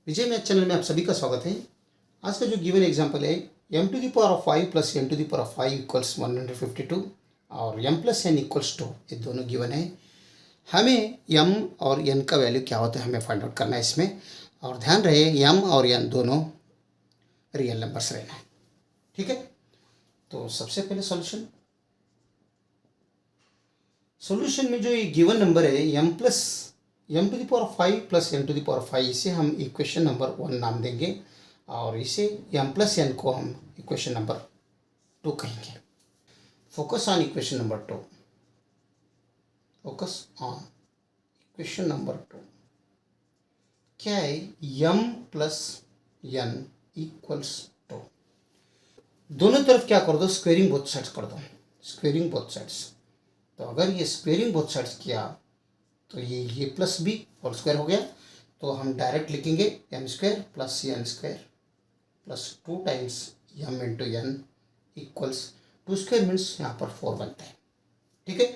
विजय math channel में आप सभी का स्वागत है। आज का जो गिवन एग्जांपल है m to the power of 5 plus m to the power of 5 equals 152 और m प्लस n इक्वल्स 2, ये दोनों गिवन है। हमें m और n का वैल्यू क्या होता है हमें फाइंड आउट करना है इसमें, और ध्यान रहे m और n दोनों रियल नंबर्स रहना है। ठीक है, तो सबसे पहले सॉल्यूशन में जो ये गिवन नंबर है m to the power 5 plus m to the power 5, इसे हम इक्वेशन नंबर 1 नाम देंगे और इसे m प्लस n को हम इक्वेशन नंबर 2 कहेंगे। Focus on equation number 2। Focus on equation number 2 क्या है? m plus n equals 2। दोनों तरफ क्या कर दो? स्क्वेयरिंग बोथ साइड्स कर दो। स्क्वेयरिंग बोथ साइड्स, तो अगर ये स्क्वेयरिंग बोथ साइड्स किया तो ये प्लस बी होल स्क्वायर हो गया। तो हम डायरेक्ट लिखेंगे m square plus n square plus 2 times m into n equals 2 square means यहाँ पर 4 बनता है। ठीक है,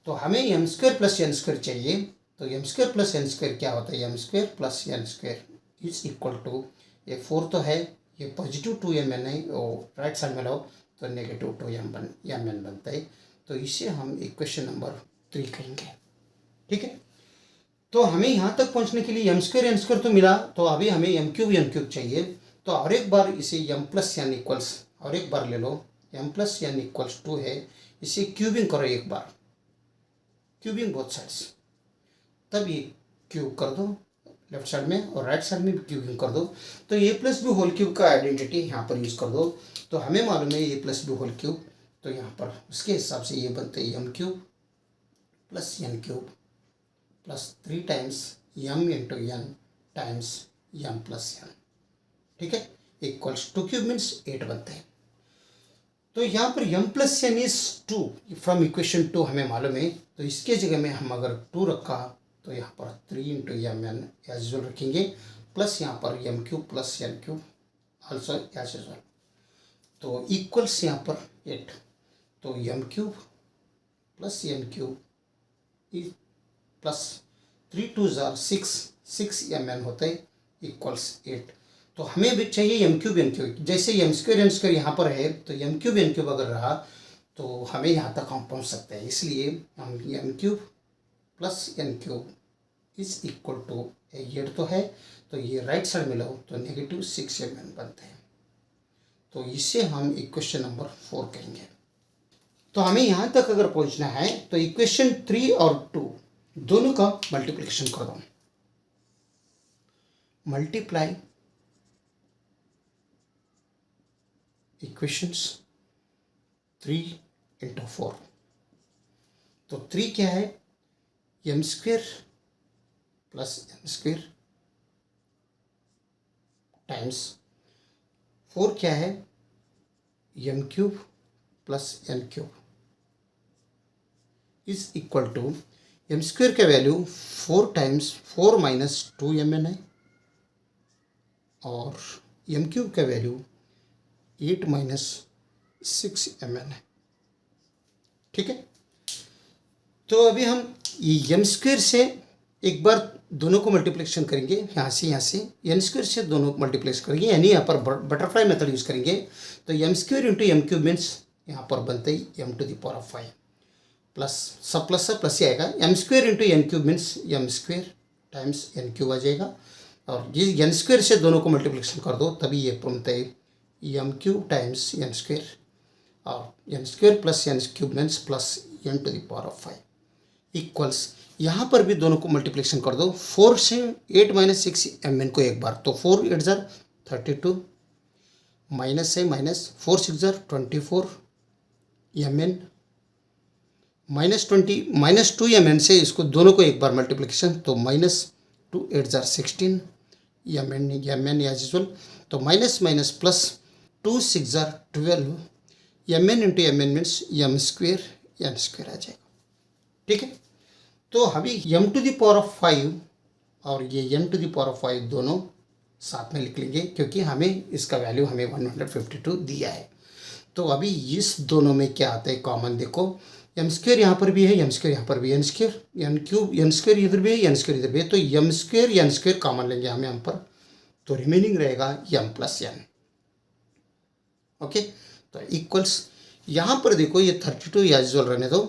तो हमें m square plus n square चाहिए। तो m square plus n square क्या होता है? m square plus n square is equal to, ये 4 तो है, ये पॉजिटिव 2mn है, और राइट साइड में लाओ तो नेगेटिव 2mn बनता है। तो इसे हम इक्वेशन नंबर 3 कहेंगे। ठीक है, तो हमें यहाँ तक पहुँचने के लिए m स्क्वायर n स्क्वायर तो मिला, तो अभी हमें m क्यूब चाहिए। तो और एक बार इसे m प्लस n इक्वल्स, और एक बार ले लो m प्लस n इक्वल्स 2 है, इसे क्यूबिंग करो एक बार, क्यूबिंग बोथ साइड्स, तब ये क्यूब कर दो लेफ्ट साइड में और राइट साइड में भी क्यूबिंग कर दो। तो ए प्लस बी होल क्यूब का आइडेंटिटी यहाँ पर यूज़ कर दो। तो हमें मालूम है ए प्लस बी होल क्यूब, तो यहाँ पर उसके हिसाब से ये बनते हैं m cube plus n cube plus 3 times m into n times m plus n। ठीक है, इक्वल्स 2 क्यूब मीन्स 8 बनते हैं। तो यहाँ पर m plus n is 2 from equation 2 हमें मालूम है। तो इसके जगह में हम अगर 2 रखा तो यहाँ पर 3 into M N as usual रखेंगे, प्लस यहाँ पर m cube plus n cube also as usual, तो इक्वल्स यहाँ पर 8। तो m cube plus n cube plus 3 2 जार 6 mn होता है इक्वल्स 8। तो हमें भी चाहिए m क्यूब n क्यूब, जैसे m स्क्वायर n स्क्वायर यहाँ पर है, तो m क्यूब n क्यूब अगर रहा तो हमें यहाँ तक हम पहुँच सकते हैं। इसलिए हम m cube plus n cube is equal to 8 तो है, तो ये राइट साइड में लो तो नेगेटिव 6 mn बनते हैं। तो इसे हम इक्वेशन नंबर 4 कहेंगे। तो हमें यहाँ तक अगर पहुँचना है तो इक्वेशन 3 और 2 दोनों का मल्टीप्लिकेशन कर दो। Multiply equations 3 into 4। तो 3 क्या है? m square plus n square times 4 क्या है? m cube plus n cube is equal to, m square का वैल्यू 4 टाइम्स 4 माइनस 2mn है, और m क्यूब का वैल्यू 8 माइनस 6mn है। ठीक है, तो अभी हम m स्क्वेयर से एक बार दोनों को मल्टीप्लिकेशन करेंगे, यहाँ से n स्क्वेयर से दोनों को मल्टीप्लेक्स करेंगे, यानी यहाँ पर बटरफ्लाई मेथड यूज़ करेंगे। तो m square into m cube means यहाँ पर बनते ही m to the power of 5 plus सब प्लस ही आएगा। m square into n cube means m square times n cube आ जाएगा, और ये n स्क्वेयर से दोनों को मल्टीप्लिकेशन कर दो तभी ये बनता है m cube times n square, और n square plus n cube means plus n to the power of 5 equals, यहाँ पर भी दोनों को मल्टीप्लिकेशन कर दो। 4 से 8 माइनस 6 mn को एक बार, तो 4 8 जार 32 माइनस से माइनस 4 6 जार 24 mn माइनस 2 mn से इसको दोनों को एक बार मल्टीप्लिकेशन, तो माइनस 2 8 जार 16 mn एज यूजुअल। तो माइनस माइनस प्लस 2 6 जार 12 mn into mn means m square n square आ जाएगा। ठीक है, तो अभी m to the power of 5 और ये n to the power of 5 दोनों साथ में लिख लेंगे, क्योंकि हमें इसका वैल्यू हमें 152 दिया है। तो अभी इस दोनों में क्या आता है कॉमन? देखो m स्क्वेयर यहाँ पर भी है, m स्क्वेयर यहाँ पर भी है, n square n cube n square इधर भी है, n स्क्वेयर इधर भी है, तो m square n square common लेंगे हम यहाँ पर, तो रिमेनिंग रहेगा m प्लस n। ओके, तो इक्वल्स यहाँ पर देखो ये 32 एज यूजुअल रहने दो,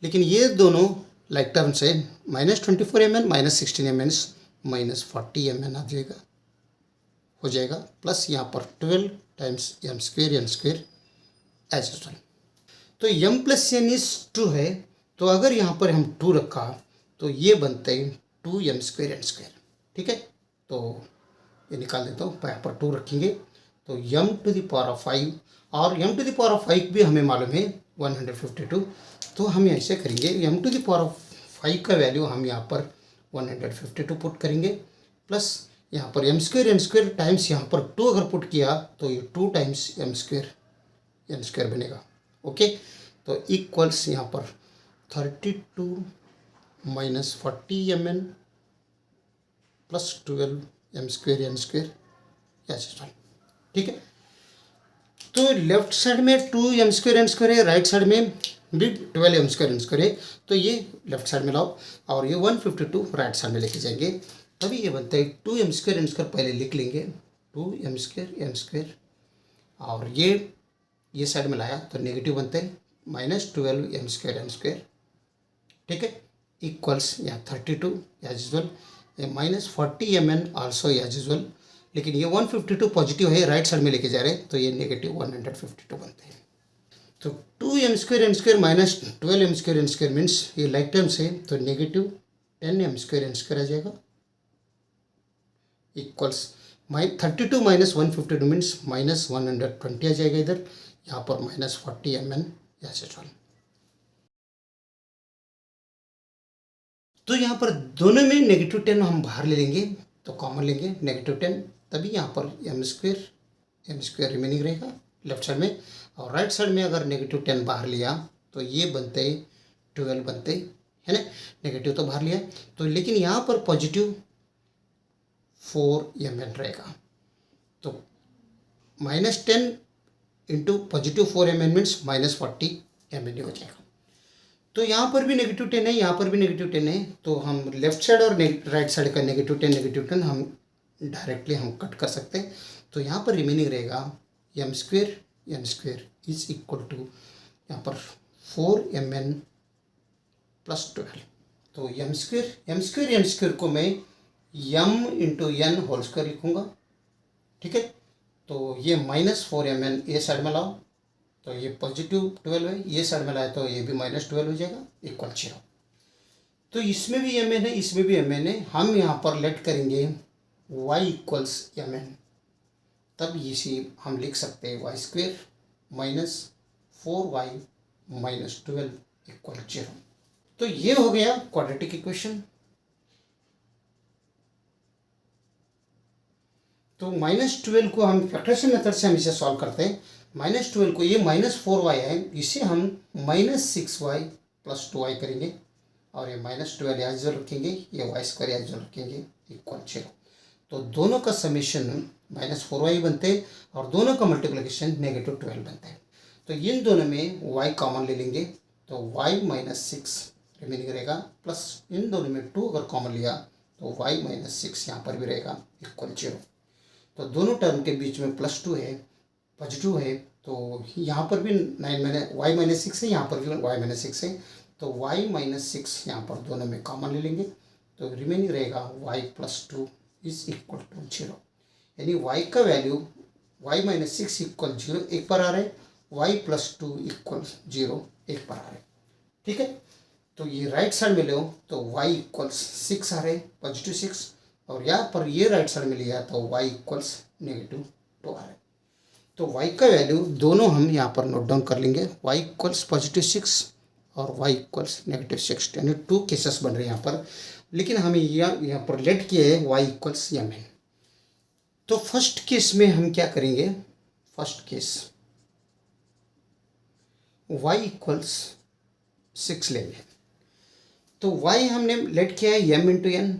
लेकिन ये दोनों लाइक टर्म्स है, -24 mn -16 mn -40 mn आ जाएगा, हो जाएगा, प्लस यहाँ पर 12 times m square as usual. तो m प्लस n इज 2 है, तो अगर यहाँ पर हम 2 रखा तो ये बनते हैं 2m स्क्वेयर n स्क्वेयर। ठीक है, तो ये निकाल देता हूँ, यहाँ पर 2 रखेंगे तो m to the power of 5, और m to the power of 5 भी हमें मालूम है 152, तो हम ऐसे करेंगे m to the power of 5 का वैल्यू हम यहाँ पर 152 पुट करेंगे, प्लस यहाँ पर m square n square times यहाँ पर 2 अगर पुट किया तो ये 2 times m square n square बनेगा। ओके, तो इक्वल्स यहाँ पर 32 minus 40 mn plus 12 m square n square ऐसे। ठीक है, तो लेफ्ट साइड में 2m स्क्वेयर n स्क्वेयर है, राइट साइड में भी 12m स्क्वेयर n स्क्वेयर है, तो ये लेफ्ट साइड में लाओ और ये 152 राइट साइड में लेके जाएंगे, तभी ये बनता है 2m स्क्वेयर n स्क्वेयर। पहले लिख लेंगे 2m स्क्वेयर n स्क्वेयर, और ये साइड में लाया तो नेगेटिव बनते हैं -12m स्क्वेयर n स्क्वेयर। ठीक है, इक्वल्स यहाँ 32 as usual, -40 mn also as usual, लेकिन ये 152 पॉजिटिव है, राइट साइड में लेके जा रहे हैं, तो ये नेगेटिव 152 बनते हैं। तो 2m square n square -12m square n square means ये लाइक टर्म्स है, तो negative 10m square n square आ जाएगा, इक्वल्स 32 माइनस 152 मीन्स -120 आ जाएगा इधर, यहाँ पर -40 mn ऐसे चल। तो यहाँ पर दोनों में -10 हम बाहर ले लेंगे, तो कॉमन लेंगे -10, तभी यहाँ पर m स्क्वेयर रिमेनिंग रहेगा लेफ्ट साइड में, और राइट साइड में अगर -10 बाहर लिया तो ये बनते 12 बनते है ना, नेगेटिव तो बाहर लिया, तो लेकिन यहाँ पर पॉजिटिव 4mn रहेगा, तो -10 into positive 4mn means -40mn हो जाएगा। तो यहाँ पर भी -10 है, यहाँ पर भी -10 है, तो हम लेफ्ट साइड और राइट साइड का -10 हम डायरेक्टली हम कट कर सकते हैं, तो यहाँ पर रिमेनिंग रहेगा m square n square is equal to यहाँ पर 4mn प्लस 12, तो m स्क्वेयर n स्क्वेयर को मैं m into n whole square लिखूँगा। ठीक है, तो ये -4mn ये साइड में लाओ, तो ये पॉजिटिव 12 है, ये साइड में लाए तो ये भी -12 हो जाएगा, इक्वल 0। तो इसमें भी mn है, इसमें भी mn है, हम यहाँ पर लेट करेंगे y इक्वल्स mn, तब इसी हम लिख सकते हैं y स्क्वेयर -4y -12 इक्वल 0। तो ये हो गया क्वाड्रेटिक इक्वेशन। तो -12 को हम फैक्टराइजेशन मेथड से हम इसे सॉल्व करते हैं। -12 को ये -4y है, इसे हम -6y + 2y करेंगे, और ये -12 एज रखेंगे, ये y स्क्वायर एज रखेंगे, इक्वल 0। तो दोनों का समेशन -4y बनते हैं और दोनों का मल्टीप्लिकेशन -12 बनते हैं। तो इन दोनों में y कॉमन ले लेंगे, तो y -6 रिमेनिंग रहेगा, प्लस इन दोनों में 2 अगर कॉमन लिया तो y -6 यहाँ पर भी रहेगा, इक्वल 0। तो दोनों टर्म के बीच में +2 है, पॉजिटिव है, तो यहाँ पर भी y -6 है, यहाँ पर भी y -6 है, तो y -6 यहाँ पर दोनों में कॉमन ले लेंगे, तो रिमेनिंग रहेगा y +2 इज इक्वल टू 0, यानी y का वैल्यू y -6 इक्वल 0 एक पर आ रहा है, y +2 इक्वल 0 एक पर आ रहा है। ठीक है, तो ये राइट साइड में लो तो y इक्वल्स 6 आ रहे हैं, पॉजिटिव 6, और यहाँ पर ये राइट साइड में लिया तो y इक्वल्स -2 आ रहा है। तो y का वैल्यू दोनों हम यहाँ पर नोट डाउन कर लेंगे, y इक्वल्स +6 और y इक्वल्स -6, यानी 2 केसेस बन रहे हैं यहाँ पर, लेकिन हमें यहाँ पर लेट किया है y इक्वल्स mn। तो फर्स्ट केस में हम क्या करेंगे, फर्स्ट केस y इक्वल्स 6 लेंगे, तो y हमने लेट किया है m इंटू n,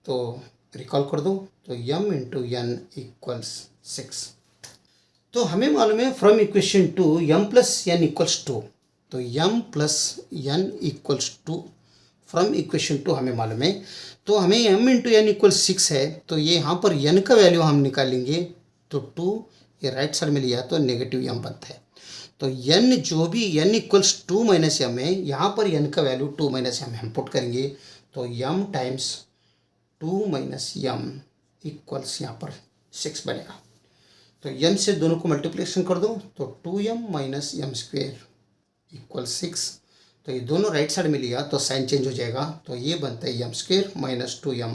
तो रिकॉल कर दो, तो m इंटू n इक्वल्स 6। तो हमें मालूम है फ्रॉम इक्वेशन 2 m + n = 2, तो m + n = 2 फ्रॉम इक्वेशन 2 हमें मालूम है, तो हमें m इंटू एन इक्वल 6 है, तो ये यहाँ पर n का वैल्यू हम निकालेंगे तो 2, ये राइट साइड में लिया तो नेगेटिव m बनता है। तो n जो भी n इक्वल्स 2 माइनस एम है, यहाँ पर n का वैल्यू 2 माइनस एम हम पुट करेंगे, तो m times 2 minus M equals यहाँ पर 6 बनेगा। तो n से दोनों को मल्टीप्लिकेशन कर दो तो 2m minus M square equal 6। तो ये दोनों राइट साइड में लिया तो साइन चेंज हो जाएगा, तो ये बनता है एम स्क्वेयर माइनस 2m,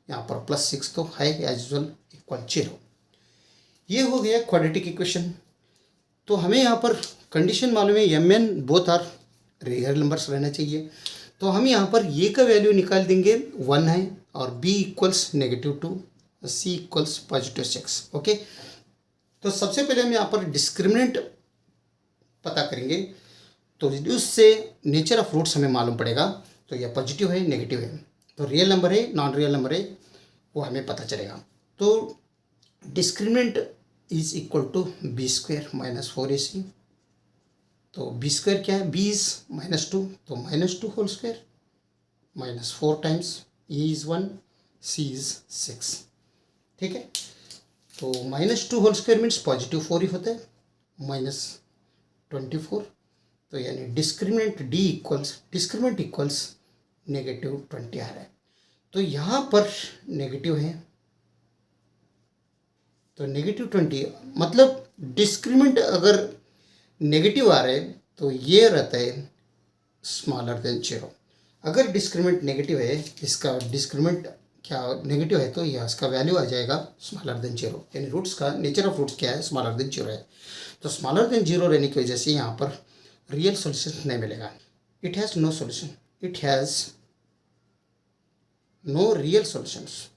यहाँ पर प्लस 6 तो है एज यूजुअल इक्वल 0। ये हो गया क्वाड्रेटिक इक्वेशन। तो हमें यहाँ पर कंडीशन मालूम है M N both are real numbers रहना चाहिए, तो हम यहाँ पर ये का वैल्यू निकाल देंगे 1 है, और b equals -2, c equals +6। Okay, तो सबसे पहले हम यहाँ पर डिस्क्रिमिनेंट पता करेंगे, तो रिड्यूस से नेचर ऑफ रूट्स हमें मालूम पड़ेगा, तो यह पॉजिटिव है नेगेटिव है, तो रियल नंबर है नॉन रियल नंबर है वो हमें पता चलेगा। तो discriminant is equal to B square minus 4ac। तो बी स्क्वायर क्या है, b इज -2, तो -2 whole square minus 4 times A is 1, c is 6। ठीक है, तो -2 होल स्क्वायर मीन्स पॉजिटिव 4 ही होता है, -24, तो यानी डिस्क्रिमिनेंट इक्वल्स -20 आ रहा है। तो यहाँ पर नेगेटिव है, तो -20 मतलब डिस्क्रिमिनेंट अगर नेगेटिव आ रहा है तो ये रहता है स्मॉलर देन 0। अगर डिस्क्रिमिनेंट नेगेटिव है, इसका डिस्क्रिमिनेंट क्या नेगेटिव है, तो यह इसका वैल्यू आ जाएगा स्मॉलर देन 0, यानी रूट्स का नेचर ऑफ रूट्स क्या है, स्मॉलर देन 0 है। तो स्मॉलर देन 0 रहने की वजह से यहाँ पर रियल सोल्यूशन नहीं मिलेगा, it has no solution, it has no real solutions.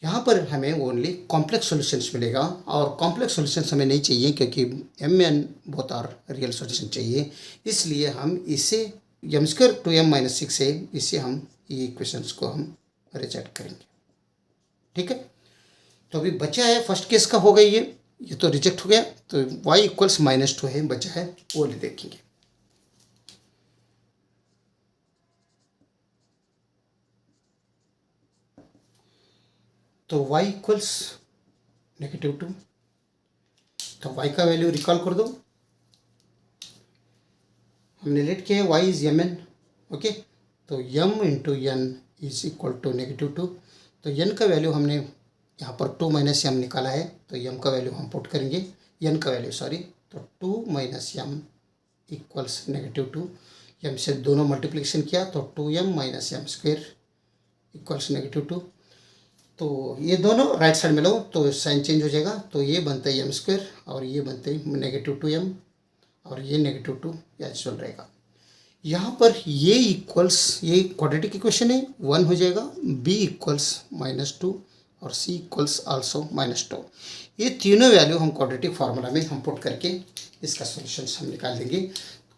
यहाँ पर हमें ओनली कॉम्प्लेक्स सॉल्यूशंस मिलेगा, और कॉम्प्लेक्स सॉल्यूशंस हमें नहीं चाहिए क्योंकि एम एन बहुत और रियल सॉल्यूशन चाहिए, इसलिए हम इसे एम स्क्वायर 2m माइनस 6 है, इसे हम ये इक्वेशंस को हम रिजेक्ट करेंगे। ठीक है, तो अभी बचा है फर्स्ट केस का हो गया, ये तो रिजेक्ट हो गया, तो y इक्वल्स -2 है बचा है, वो ले देखेंगे। तो y इक्वल्स -2, तो y का वैल्यू रिकॉल कर दो, हमने लेट किया है y is M N. Okay, तो m into N is equal to -2, तो n का वैल्यू हमने यहाँ पर 2 माइनस एम निकाला है, तो m का वैल्यू हम पुट करेंगे, n का वैल्यू सॉरी, तो 2 माइनस एम इक्वल्स -2, m से दोनों मल्टीप्लिकेशन किया तो 2m minus M square equals -2, तो ये दोनों राइट साइड में लो तो साइन चेंज हो जाएगा, तो ये बनता है एम स्क्वेयर और ये बनते हैं -2m, और ये -2 एज वेल रहेगा। यहाँ पर ये इक्वल्स, ये क्वाड्रेटिक इक्वेशन है, 1 हो जाएगा, b इक्वल्स -2 और c इक्वल्स आल्सो -2। ये तीनों वैल्यू हम क्वाड्रेटिक फार्मूला में हम पुट करके इसका सॉल्यूशंस हम निकाल देंगे।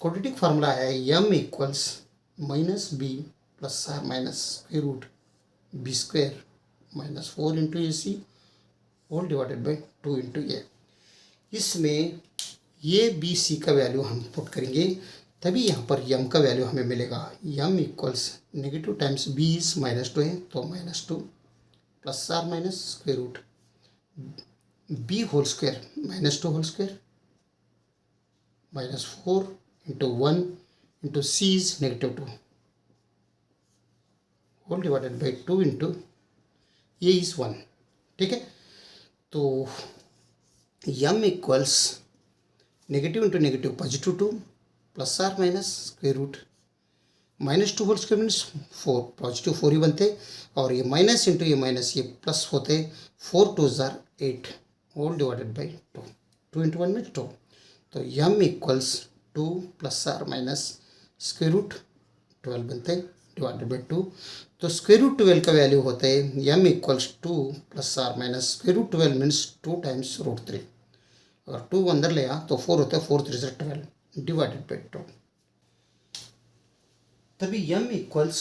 क्वाड्रेटिक फार्मूला है m equals -b plus minus square root b square minus 4 into A C whole divided by 2 into A. इसमें ये बी सी का वैल्यू हम पुट करेंगे, तभी यहाँ पर m का वैल्यू हमें मिलेगा, m equals negative times b is -2 है, तो -2 plus or minus square root b whole square -2 whole square -4 into 1 into c is -2 whole divided by 2 into ये इज़ 1। ठीक है, तो m equals negative into negative +2 plus or minus square root -2 whole square means 4, positive 4 ही बनते, और ये minus into ये minus ये प्लस होते, 4 2 जार 8 whole divided by 2, 2 into 1 means 2, तो m equals 2 plus or minus square root 12 बनते डिवाइडेड बाई 2, तो स्क्वायर रूट 12 का वैल्यू होता है m equals 2 plus or minus square root 12 means 2 times √3, अगर 2 अंदर ले आ तो 4 होता है, 4 3 से 12 डिवाइडेड बाई 2, तभी m इक्वल्स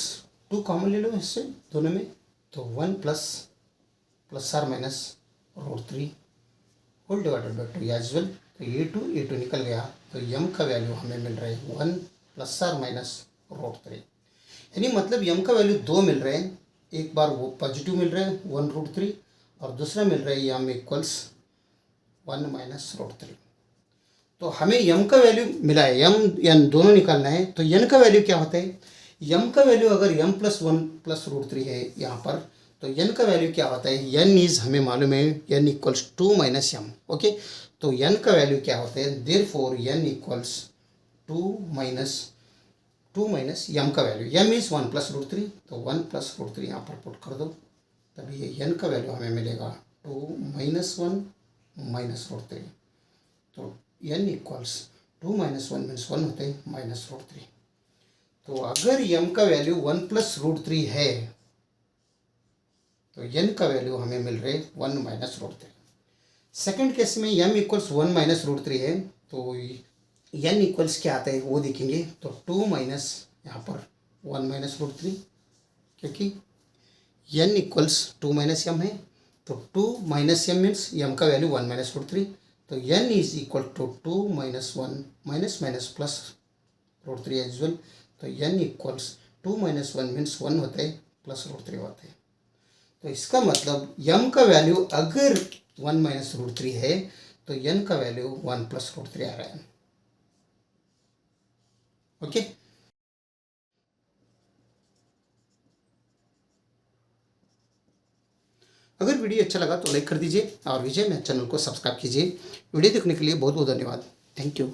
2 कॉमन ले लो इससे दोनों में, तो 1 plus or minus √3 whole divided by 2 as well, तो ये 2 निकल गया, तो m का वैल्यू हमें मिल रहा है 1 प्लस आर माइनस √3। यानी मतलब यम का वैल्यू 2 मिल रहे हैं, एक बार वो पॉजिटिव मिल रहे हैं 1√3 और दूसरा मिल रहा है यम इक्वल्स 1 माइनस √3। तो हमें यम का वैल्यू मिला है, यम एन दोनों निकालना है। तो एन का वैल्यू क्या होता है, यम का वैल्यू अगर यम प्लस 1 प्लस √3 है यहाँ पर, तो एन का वैल्यू क्या होता है, एन इज हमें मालूम है एन इक्वल्स 2 माइनस यम। ओके, तो एन का वैल्यू क्या होता है, देयरफॉर एन इक्वल्स 2 माइनस यम का वैल्यू, यम इज 1 प्लस √3, तो 1 प्लस √3 यहाँ पर पुट कर दो, तभी ये एन का वैल्यू हमें मिलेगा 2 माइनस 1 माइनस √3। तो एन इक्वल्स 2 माइनस 1 मीन्स 1 होते हैं माइनस √3। तो अगर यम का वैल्यू 1 प्लस √3 है तो एन का वैल्यू हमें मिल रहे 1 माइनस √3। सेकेंड केस में यम इक्वल्स 1 माइनस √3 है, तो एन इक्वल्स क्या आता है वो देखेंगे। तो 2 माइनस यहाँ पर 1 माइनस √3, क्योंकि एन इक्वल्स 2 माइनस यम है, तो 2 माइनस यम मीन्स यम का वैल्यू 1 माइनस √3। तो n is equal to 2 minus 1 minus minus plus √3 as well. तो एन इक्वल्स 2 माइनस 1 मीन्स 1 होता है प्लस √3 होता है। तो इसका मतलब यम का वैल्यू अगर 1 माइनस √3 है तो एन का वैल्यू 1 प्लस √3 आ रहा है। ओके, अगर वीडियो अच्छा लगा तो लाइक कर दीजिए और विजय मैथ चैनल को सब्सक्राइब कीजिए। वीडियो देखने के लिए बहुत बहुत धन्यवाद। Thank you.